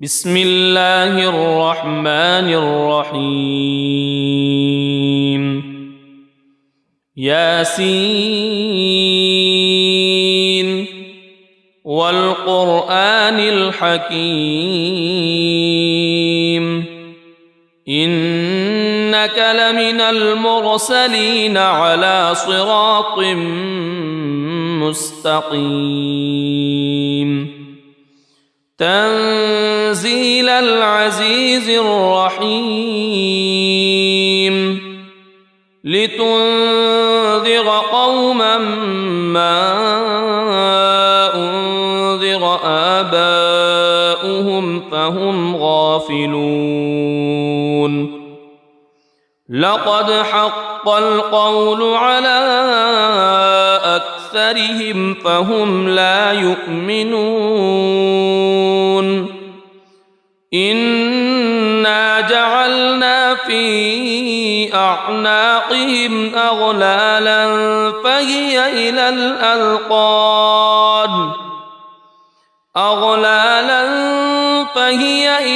بسم الله الرحمن الرحيم ياسين والقرآن الحكيم إنك لمن المرسلين على صراط مستقيم تنزيل العزيز الرحيم لتنذر قوما ما أنذر آباؤهم فهم غافلون لقد حق القول على أكثرهم فهم لا يؤمنون إنا جعلنا في أعناقهم أغلالا فهي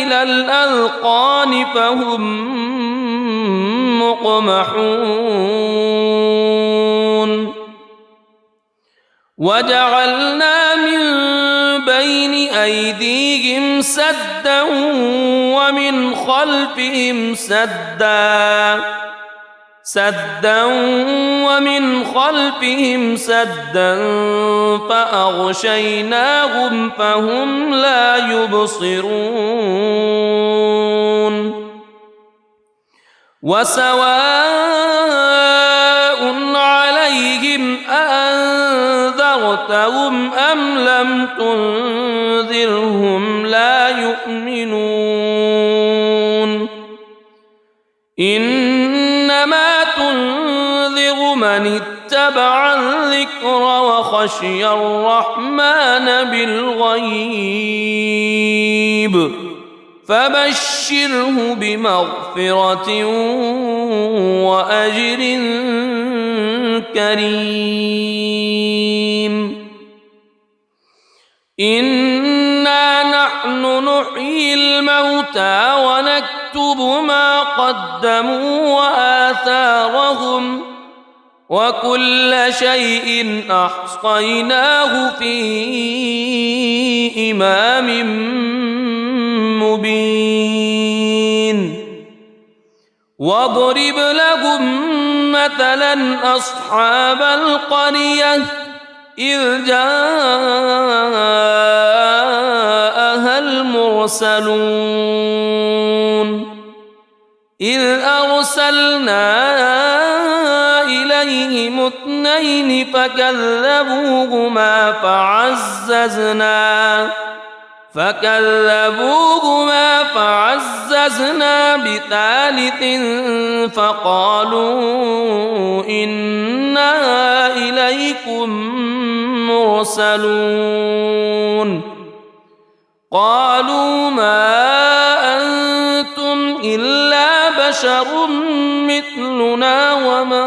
إلى الأذقان فهم مقمحون وجعلنا من بين أيديهم سدا ومن خلفهم سدا فأغشيناهم فهم لا يبصرون وسواء عليهم أأنذرتهم أم لم تنذرهم لا يؤمنون إنما تنذر من اتبع الذكر وخشي الرحمن بالغيب فبشره بمغفرة وأجر كريم إنا نحن نحيي الموتى ونكتب ما قدموا وآثارهم وكل شيء أحصيناه في إمام مبين واضرب لهم مثلا أصحاب القرية إذ جاءها المرسلون إذ أرسلنا إليهم اثنين فكذبوهما فعززنا بثالث فقالوا إنا إليكم مرسلون قالوا ما أنتم إلا بشر مثلنا وما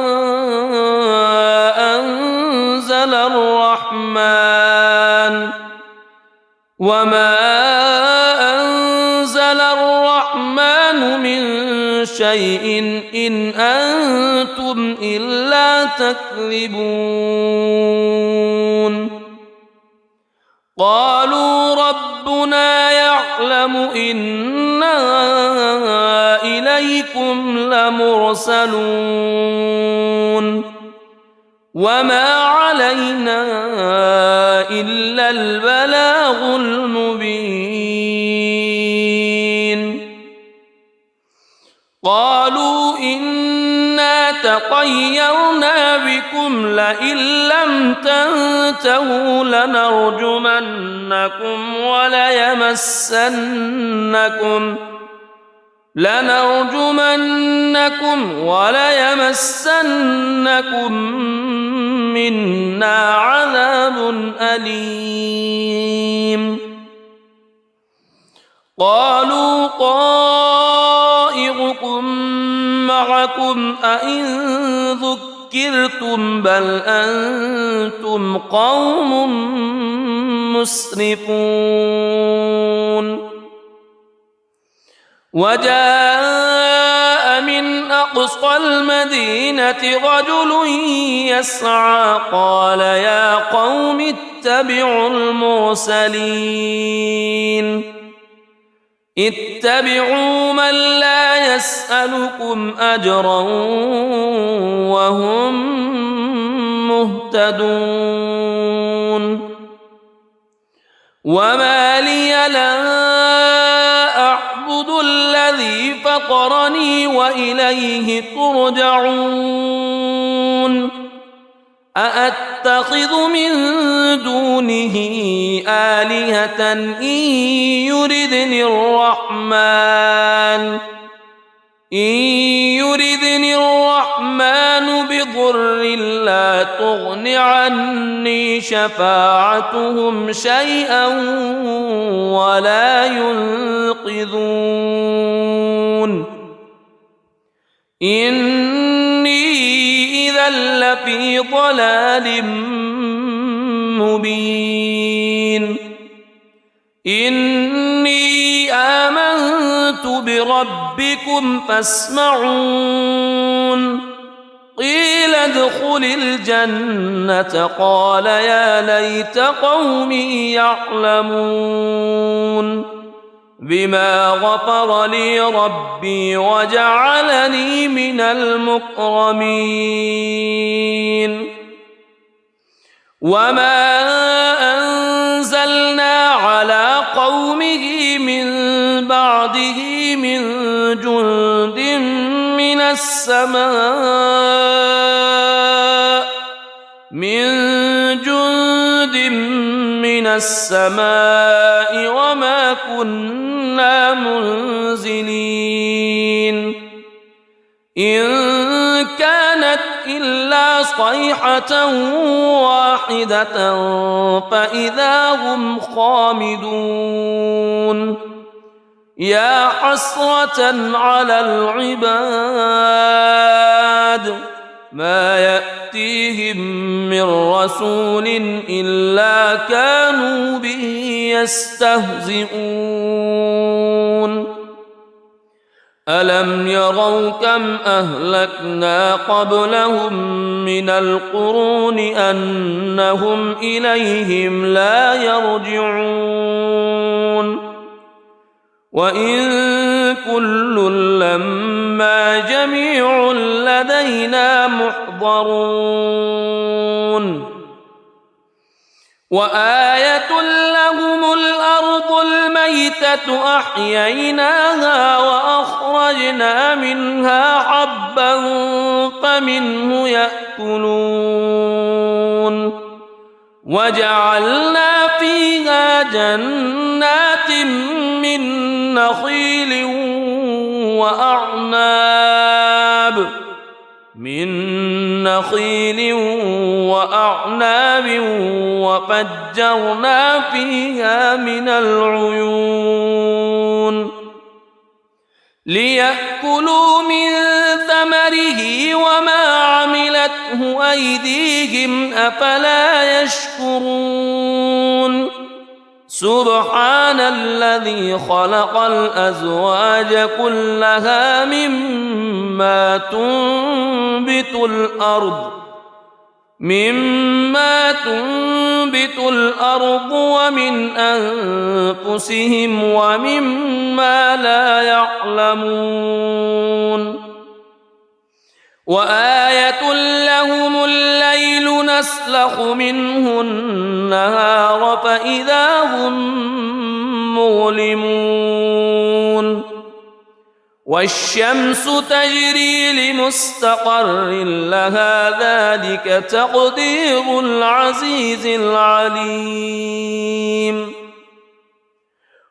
أنزل الرحمن من شيء إن أنتم إلا تكذبون قالوا ربنا يعلم إنا إليكم لمرسلون وما علينا إلا البلاغ المبين قالوا إنا تطيرنا بكم لئن لم تنتهوا لنرجمنكم وليمسنكم منا عذاب أليم قالوا طائركم معكم أئن ذكرتم بل أنتم قوم مسرفون وجاء من أقصى المدينة رجل يسعى قال يا قوم اتبعوا المرسلين اتبعوا من لا يسألكم أجرا وهم مهتدون وما لي لا أعبد الذي فطرني وإليه ترجعون أأتخذ من دونه آلهة إن يردني الرحمن بضر لا تغن عني شفاعتهم شيئا ولا ينقذون إني إذا لفي ضلال مبين إني آمنت بربكم فاسمعون قيل ادخل الجنة قال يا ليت قومي يعلمون بما غفر لي ربي وجعلني من المكرمين وما أنزلنا على قومه من بعده من جند من السماء وما كنا منزلين إن كانت إلا صيحة واحدة فإذا هم خامدون يا حسرة على العباد ما يأتيهم من رسول إلا كانوا به يستهزئون ألم يروا كم أهلكنا قبلهم من القرون أنهم إليهم لا يرجعون وإن كل لما جميع لدينا محضرون وآية لهم الأرض الميتة أحييناها وأخرجنا منها حبا فمنه يأكلون وجعلنا فيها جنات من نخيل وأعناب وفجرنا فيها من العيون ليأكلوا من ثمره وما عملته أيديهم أفلا يشكرون سبحان الذي خلق الأزواج كلها مما تنبت الأرض ومن أنفسهم ومما لا يعلمون وآية لهم الليل نسلخ منه النهار فإذا هم مظلمون والشمس تجري لمستقر لها ذلك تقدير العزيز العليم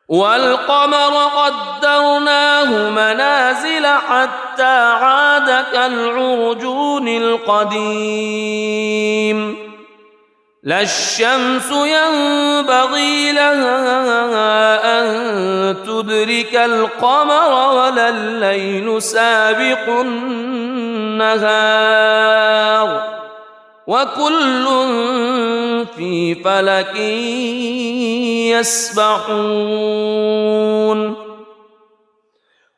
والقمر قدرناه منازل حتى عاد كالعرجون القديم لا الشمس ينبغي لها أن تدرك القمر ولا الليل سابق النهار وكل في فلك يسبحون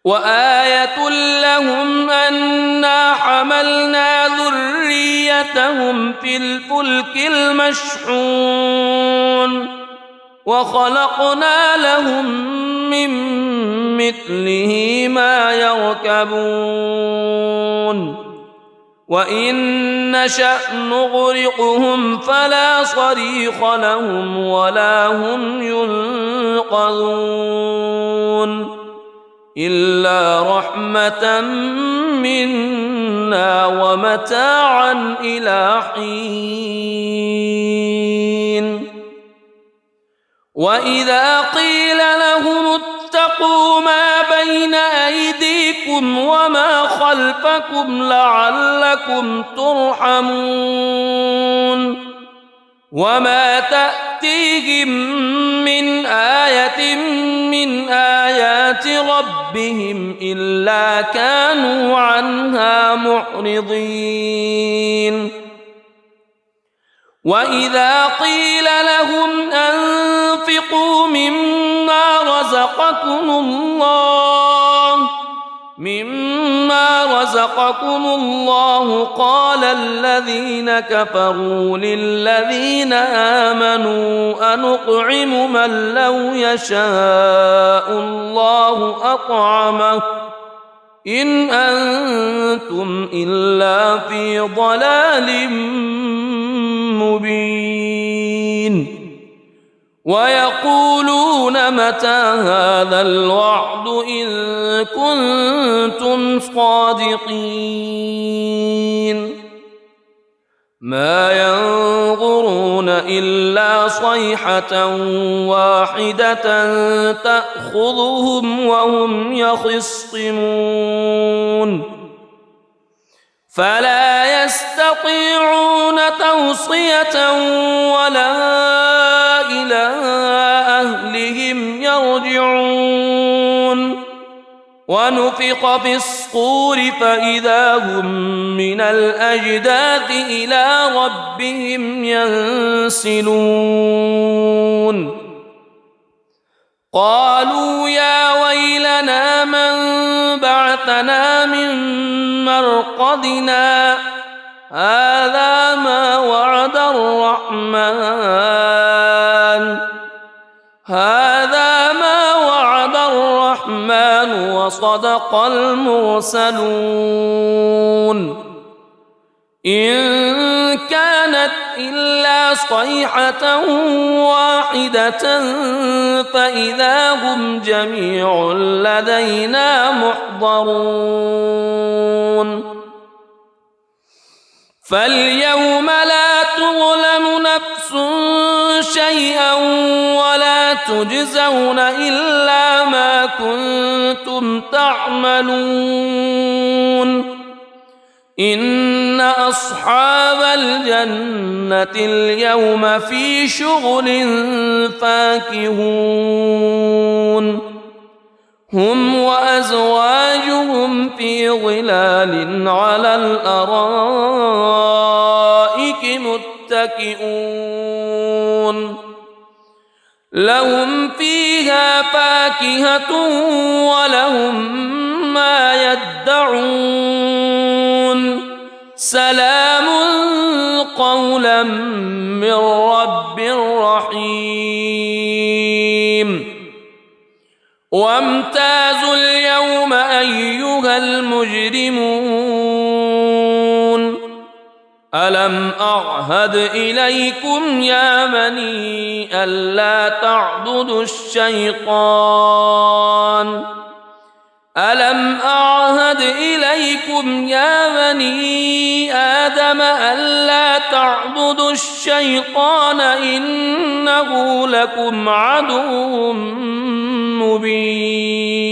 وآية لهم أنا حملنا ذريتهم في الفلك المشحون وخلقنا لهم من مثله ما يركبون وإن نشأ نغرقهم فلا صريخ لهم ولا هم ينقذون إلا رحمة منا ومتاعا إلى حين وإذا قيل لهم اتقوا ما بين أيديكم وما خلفكم لعلكم ترحمون وما تأتيهم من آية من آيات ربهم إلا كانوا عنها معرضين وإذا قيل لهم أنفقوا مما رزقكم الله قال الذين كفروا للذين آمنوا أنطعم من لو يشاء الله أطعمه إن أنتم إلا في ضلال مبين ويقولون متى هذا الوعد إن كنتم صادقين ما ينظرون إلا صيحة واحدة تأخذهم وهم يخصمون فلا يستطيعون توصية ولا إلى أهلهم يرجعون ونفخ في الصور فإذا هم من الأجداث إلى ربهم ينسلون قالوا يا ويلنا من بعثنا من مرقدنا هذا ما وعد الرحمن وصدق المرسلون إن كانت إلا صيحة واحدة فإذا هم جميع لدينا محضرون فاليوم لا تظلم نفس شيئا ولا تجزون إلا ما كنتم تعملون إن أصحاب الجنة اليوم في شغل فاكهون هم وأزواجهم في ظلال على الأرائك متكئون لهم فيها فاكهة ولهم ما يدعون سلام قولا من رب رحيم وامتازوا اليوم أيها المجرمون ألم أعهد إليكم يا بني ألا تعبدوا الشيطان ألم أعهد إليكم يا بني آدم ألا تعبدوا الشيطان إنه لكم عدو مبين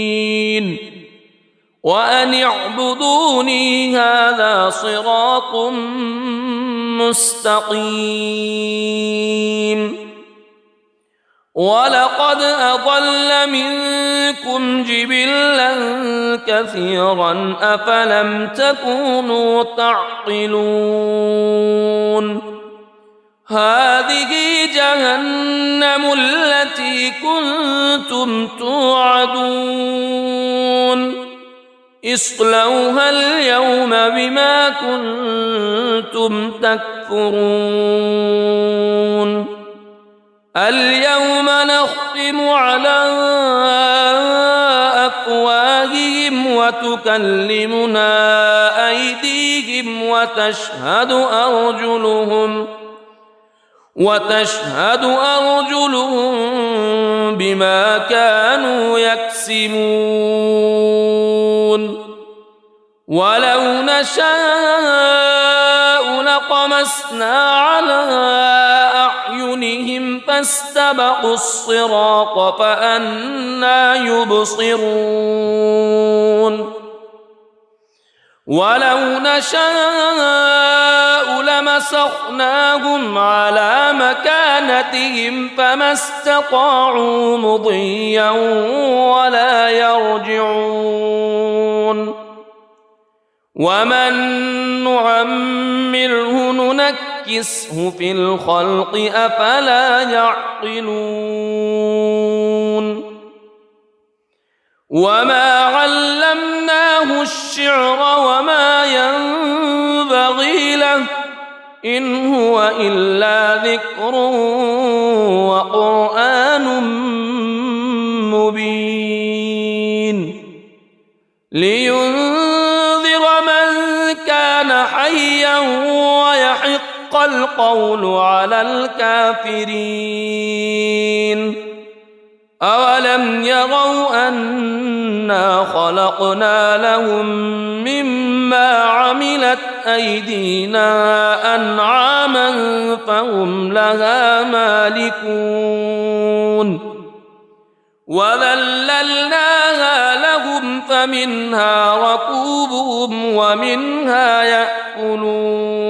وأن اعبدوني هذا صراط مستقيم ولقد أضل منكم جبلا كثيرا أفلم تكونوا تعقلون هذه جهنم التي كنتم توعدون اصلوها اليوم بما كنتم تكفرون اليوم نختم على أفواههم وتكلمنا أيديهم وتشهد أرجلهم بما كانوا يكسبون ولو نشاء لطمسنا على أعينهم فاستبقوا الصراط فأنى يبصرون ولو نشاء لمسخناهم على مكانتهم فما استطاعوا مضيا ولا يرجعون ومن نعمره ننكسه في الخلق أفلا يعقلون وما علمناه الشعر وما ينبغي له إن هو إلا ذكر وقرآن مبين لينذر من كان حيا ويحق القول على الكافرين أولم يروا أنا خلقنا لهم مما عملت أيدينا أنعاما فهم لها مالكون وذللناها لهم فمنها ركوبهم ومنها يأكلون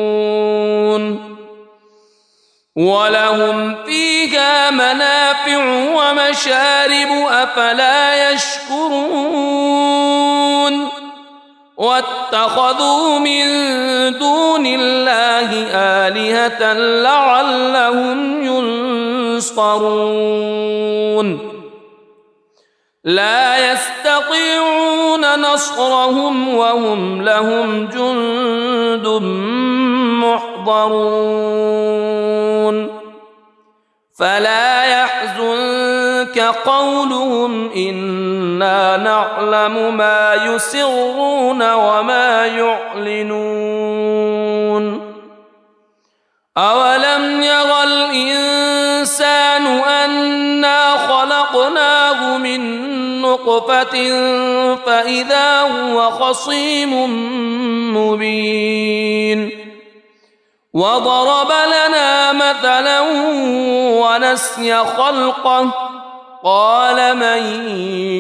ولهم فيها منافع ومشارب أفلا يشكرون واتخذوا من دون الله آلهة لعلهم ينصرون لا يستطيعون نصرهم وهم لهم جند محضرون فلا يحزنك قولهم إنا نعلم ما يسرون وما يعلنون أولم ير الإنسان أنا خلقناه من نطفة فإذا هو خصيم مبين وضرب لنا مثلا ونسي خلقه قال من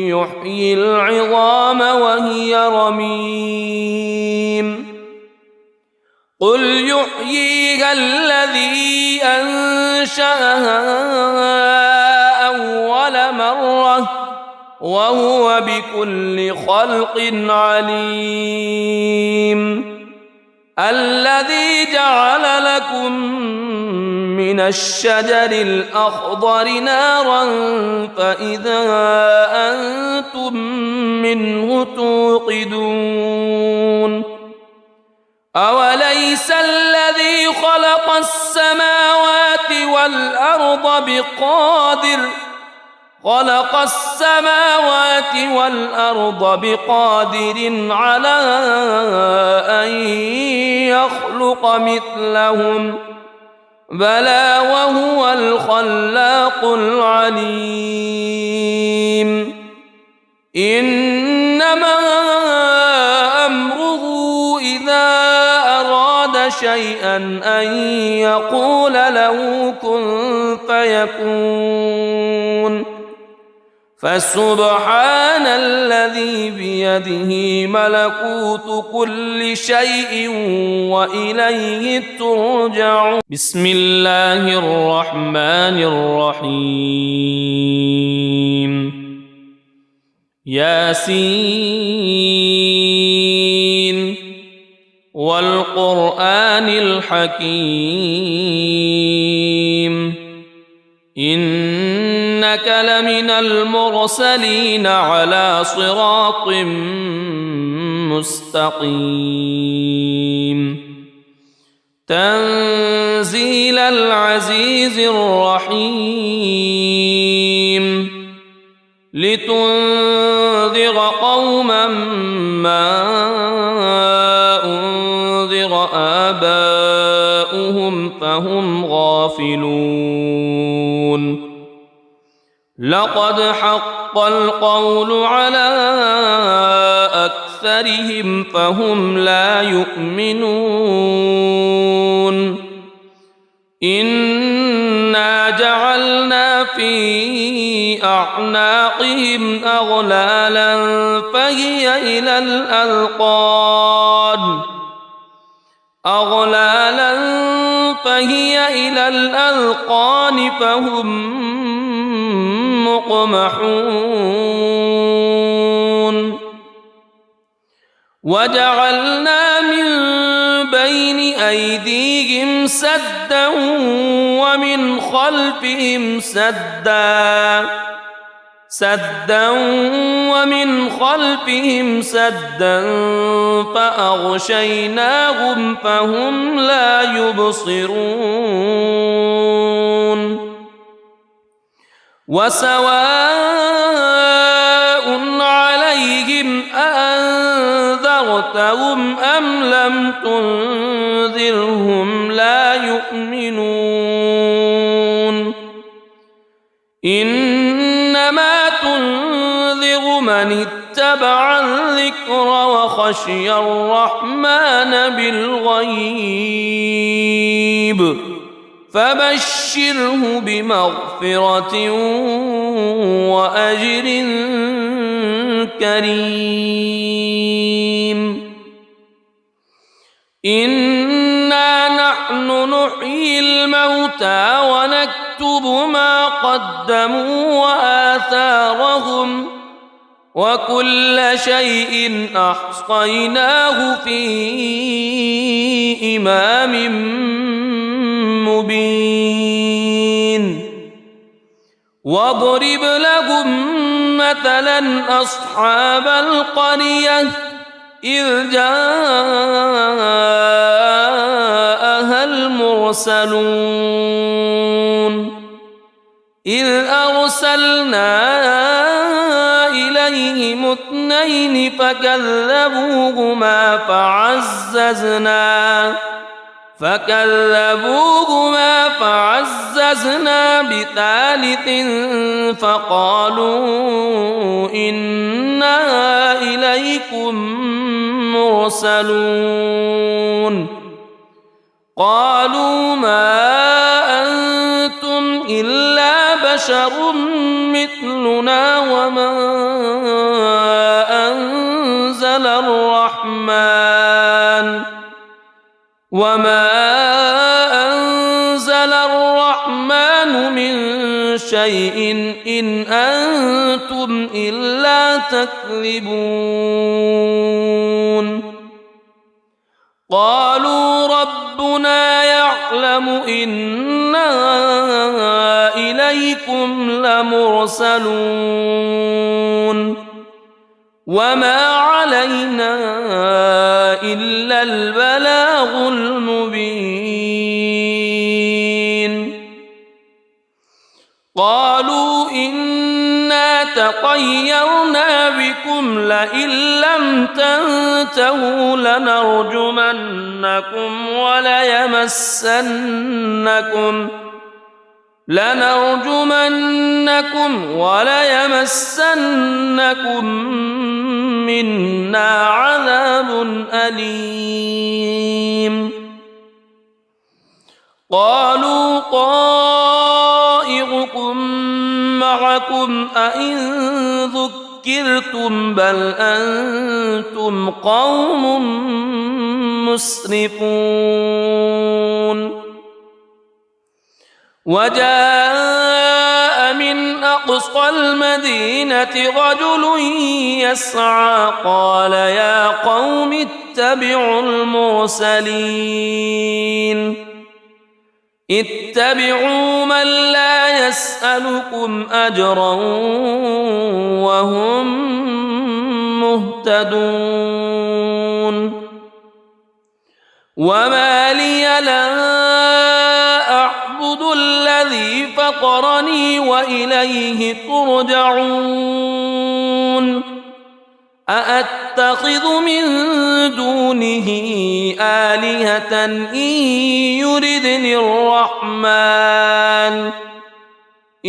يحيي العظام وهي رميم قل يحييها الذي أنشأها أول مرة وهو بكل خلق عليم الذي جعل لكم من الشجر الأخضر نارا فإذا أنتم منه توقدون أوليس الذي خلق السماوات والأرض بقادر على أن يخلق مثلهم بلى وهو الخلاق العليم إنما أمره إذا أراد شيئا أن يقول له كن فيكون فسبحان الذي بيده ملكوت كل شيء وإليه ترجعون بسم الله الرحمن الرحيم ياسين والقرآن الحكيم إنك إنك لمن المرسلين على صراط مستقيم تنزيل العزيز الرحيم لتنذر قوما ما أنذر آباؤهم فهم غافلون لقد حق القول على أكثرهم فهم لا يؤمنون إنا جعلنا في أعناقهم أغلالا فهي إلى الأذقان فهم مقمحون وجعلنا من بين أيديهم سدا ومن خلفهم سدا فأغشيناهم فهم لا يبصرون وسواء عليهم أأنذرتهم أم لم تنذرهم لا يؤمنون إنما تنذر من اتبع الذكر وخشي الرحمن بالغيب فبشره بمغفرة وأجر كريم إنا نحن نحيي الموتى ونكتب ما قدموا وآثارهم وكل شيء أحصيناه في إمام مبين واضرب لهم مثلا أصحاب القرية إذ جاءها المرسلون إذ أرسلنا إليهم اثنين فكذبوهما فعززنا بثالث فقالوا إنا إليكم مرسلون قالوا ما أنتم إلا بشر مثلنا وما أنزل الرحمن من شيء إن أنتم إلا تكذبون قالوا ربنا يعلم إنا إليكم لمرسلون وما علينا إلا البلاغ المبين قالوا إنا تطيرنا بكم لئن لم تنتهوا لنرجمنكم وليمسنكم منا عذاب أليم قالوا طائركم معكم أئن ذكرتم بل أنتم قوم مسرفون وجاء من أقصى المدينة رجل يسعى قال يا قوم اتبعوا المرسلين اتبعوا من لا يسألكم أجرا وهم مهتدون وما لي لا أعبد الذي فطرني وإليه ترجعون أأتخذ من دونه آلهة إن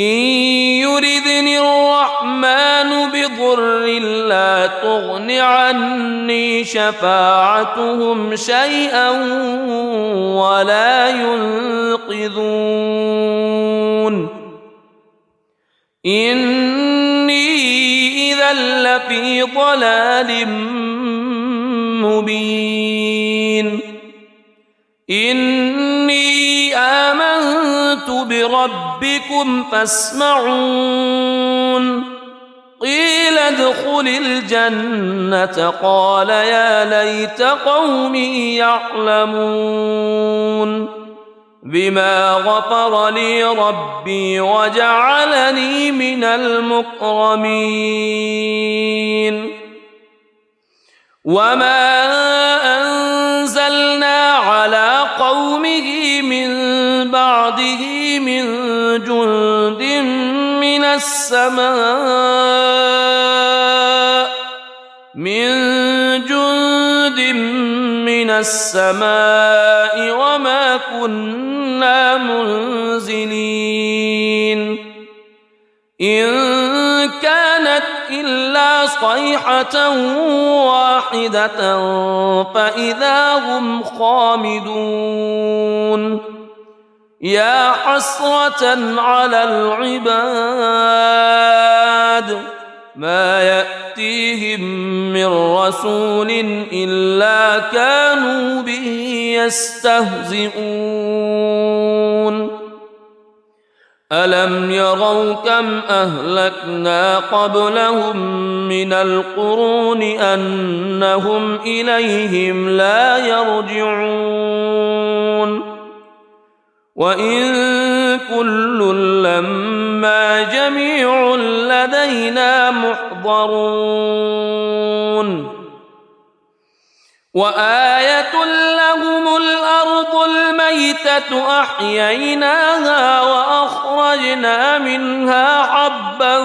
يردني الرحمن بضر لا تغن عني شفاعتهم شيئا ولا ينقذون إني إذا لفي ضلال مبين إني آمنت بربكم فاسمعون قيل ادخل الجنة قال يا ليت قومي يعلمون بما غفر لي ربي وجعلني من المكرمين وما أنزلنا على قومه من بعده من جند من السماء وما كنا منزلين إن كانت إلا صيحة واحدة فإذا هم خامدون يا حسرة على العباد ما يأتيهم من رسول إلا كانوا به يستهزئون ألم يروا كم أهلكنا قبلهم من القرون أنهم إليهم لا يرجعون وإن كل لما جميع لدينا محضرون وآية لهم الأرض الميتة أحييناها وأخرجنا منها حبا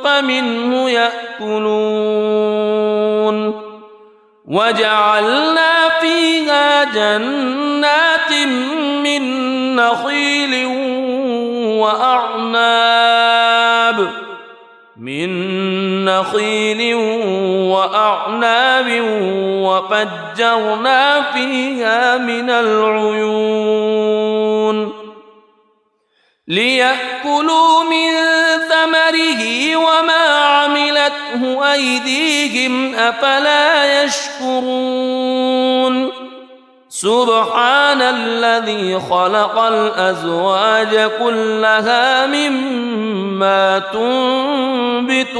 فمنه يأكلون وجعلنا فيها جنات من نخيل وأعناب وفجرنا فيها من العيون ليأكلوا من ثمره وما عملته أيديهم أفلا يشكرون سبحان الذي خلق الأزواج كلها مما تنبت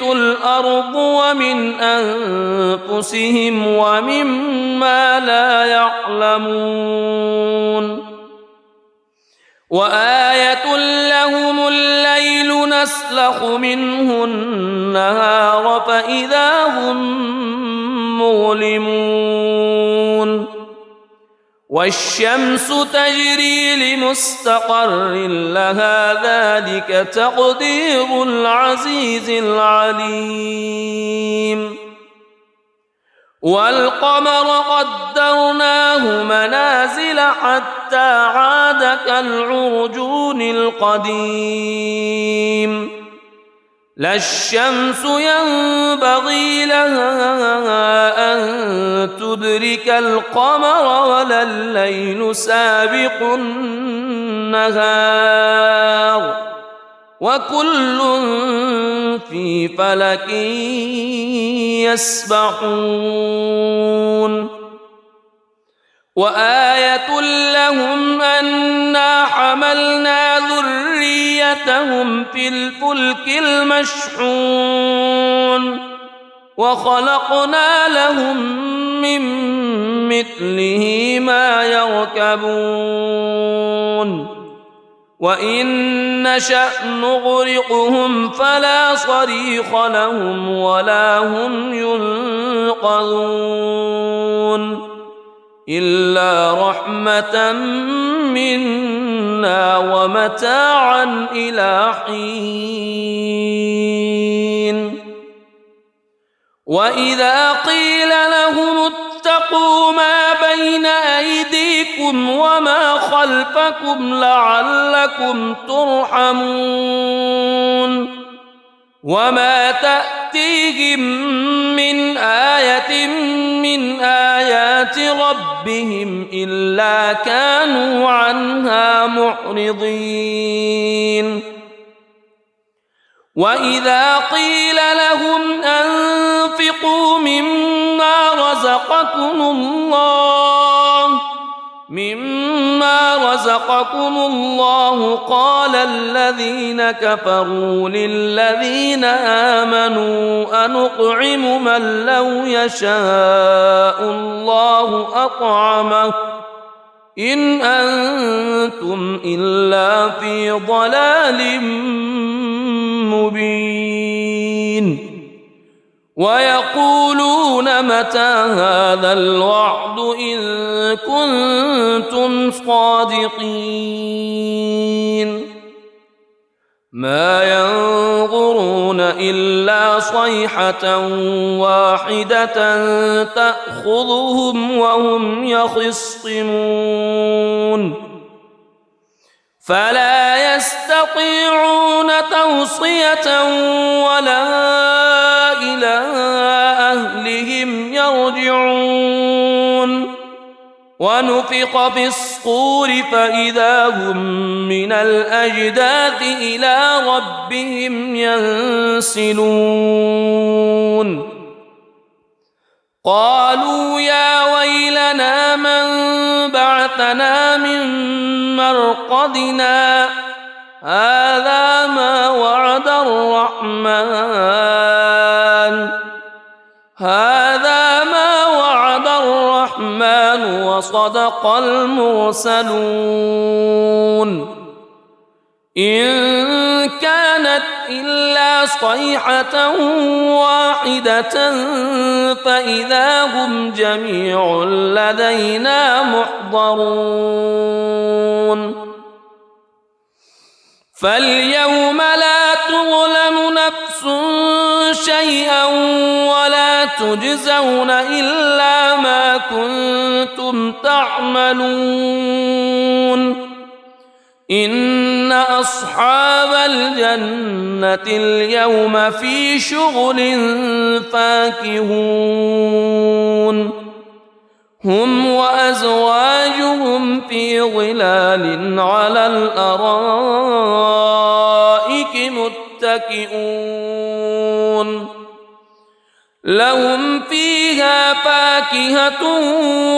الأرض ومن أنفسهم ومما لا يعلمون وآية لهم الليل نسلخ منه النهار فإذا هم مظلمون والشمس تجري لمستقر لها ذلك تقدير العزيز العليم والقمر قدرناه منازل حتى عاد كالعرجون القديم لا الشمس ينبغي لها أن تدرك القمر ولا الليل سابق النهار وكل في فلك يسبحون وآية لهم أنا حملنا ذريتهم في الفلك المشحون وخلقنا لهم من مثله ما يركبون وإن نشأ نغرقهم فلا صريخ لهم ولا هم ينقذون إلا رحمة منا ومتاعا إلى حين وإذا قيل لهم اتقوا ما بين أيديكم وما خلفكم لعلكم ترحمون وما تأتيهم من آية من آيات ربهم إلا كانوا عنها معرضين وإذا قيل لهم أنفقوا مما رزقكم الله قال الذين كفروا للذين آمنوا أنطعم من لو يشاء الله أطعمه إن أنتم إلا في ضلال مبين ويقولون متى هذا الوعد إن كنتم صادقين ما ينظرون إلا صيحة واحدة تأخذهم وهم يخصمون فلا يستطيعون توصية ولا إلى أهلهم يرجعون ونفخ في الصور فإذا هم من الأجداث إلى ربهم ينسلون قالوا يا ويلنا من بعثنا من مرقدنا هذا ما وعد الرحمن وصدق المرسلون إن كانت إلا صيحة واحدة فإذا هم جميع لدينا محضرون فاليوم لا تظلم نفس شيئا ولا تجزون إلا ما كنتم تعملون إن أصحاب الجنة اليوم في شغل فاكهون هم وأزواجهم في ظلال على الأرائك متكئون لهم فيها فاكهة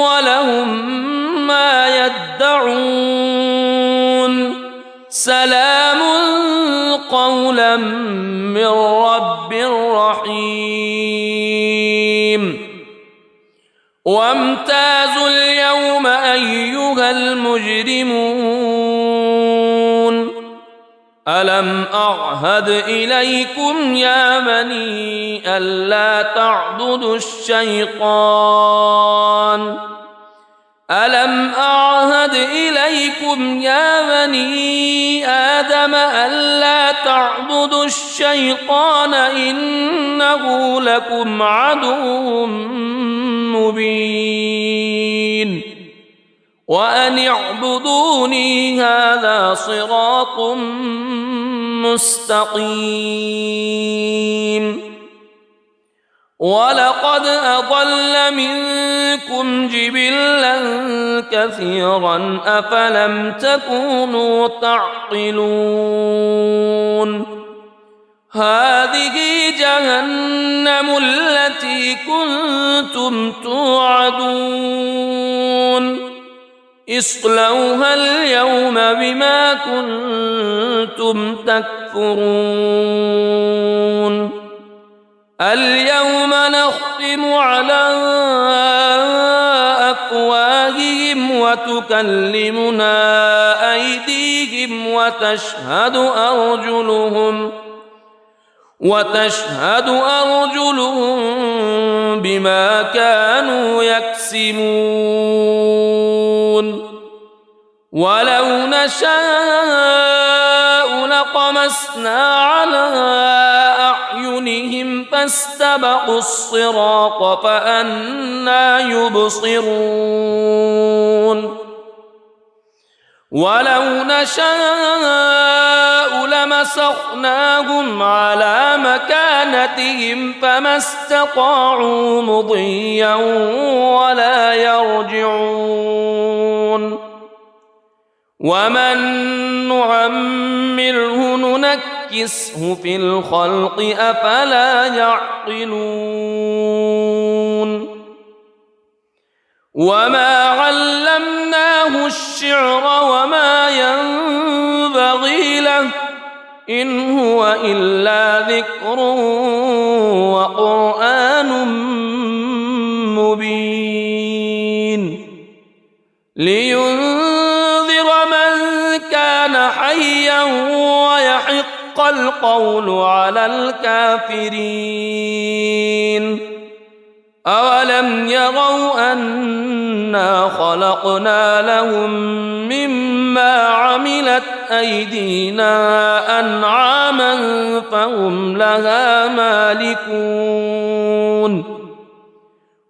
ولهم ما يدعون سلام قولا من رب رحيم وامتازوا اليوم أيها المجرمون ألم أعهد إليكم يا بني ألا تعبدوا الشيطان ألم أعهد إليكم يا بني آدم ألا تعبدوا الشيطان إنه لكم عدو مبين وأن اعبدوني هذا صراط مستقيم ولقد أضل منكم جبلا كثيرا أفلم تكونوا تعقلون هذه جهنم التي كنتم توعدون اصلوها اليوم بما كنتم تكفرون اليوم نختم على وتكلمنا أيديهم وتشهد أرجلهم بما كانوا يكسبون ولو نشاء لطمسنا على أعينهم فاستبقوا الصراط فأنى يبصرون ولو نشاء لمسخناهم على مكانتهم فما استطاعوا مضيا ولا يرجعون ومن نعمره ننكسه في الخلق أفلا يعقلون وما علمناه الشعر وما ينبغي له إن هو إلا ذكر وقرآن مبين لينذر من كان حيا ويحق القول على الكافرين أولم يروا أنا خلقنا لهم مما عملت أيدينا أنعاما فهم لها مالكون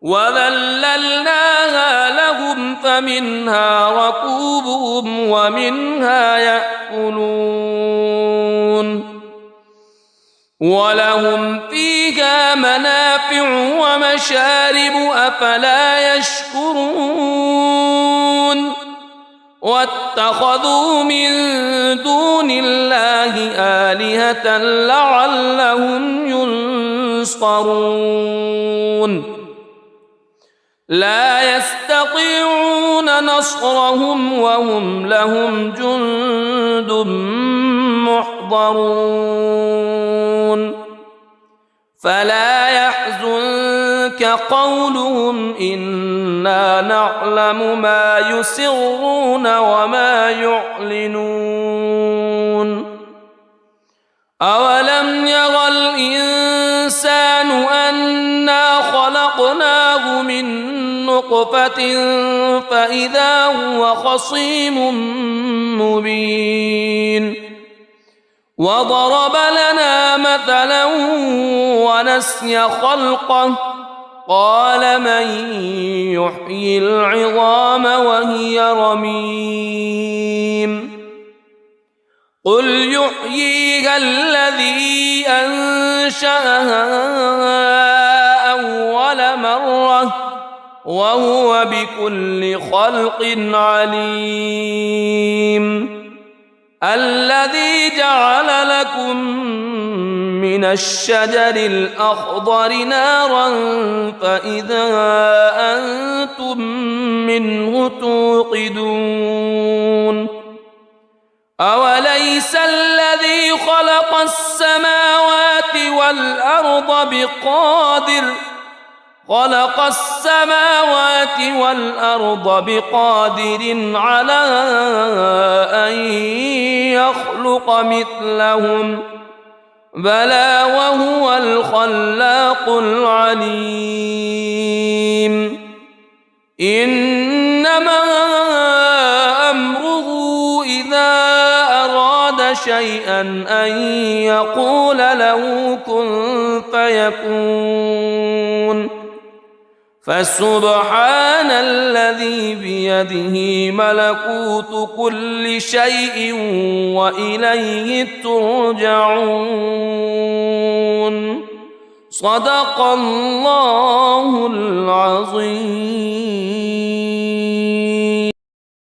وذللناها لهم فمنها ركوبهم ومنها يأكلون ولهم فيها منافع ومشارب أفلا يشكرون واتخذوا من دون الله آلهة لعلهم ينصرون لا يستطيعون نصرهم وهم لهم جند محضرون فلا يحزنك قولهم إنا نعلم ما يسرون وما يعلنون أولم ير الإنسان أنا خلقناه من نطفة فإذا هو خصيم مبين وضرب لنا مثلا ونسي خلقه قال من يحيي العظام وهي رميم قل يحييها الذي أنشأها أول مرة وهو بكل خلق عليم الذي جعل لكم من الشجر الأخضر نارا فإذا أنتم منه توقدون أوليس الذي خلق السماوات والأرض بقادر على أن يخلق مثلهم بلى وهو الخلاق العليم إنما أمره إذا أراد شيئا أن يقول له كن فيكون فسبحان الذي بيده ملكوت كل شيء وإليه ترجعون صدق الله العظيم.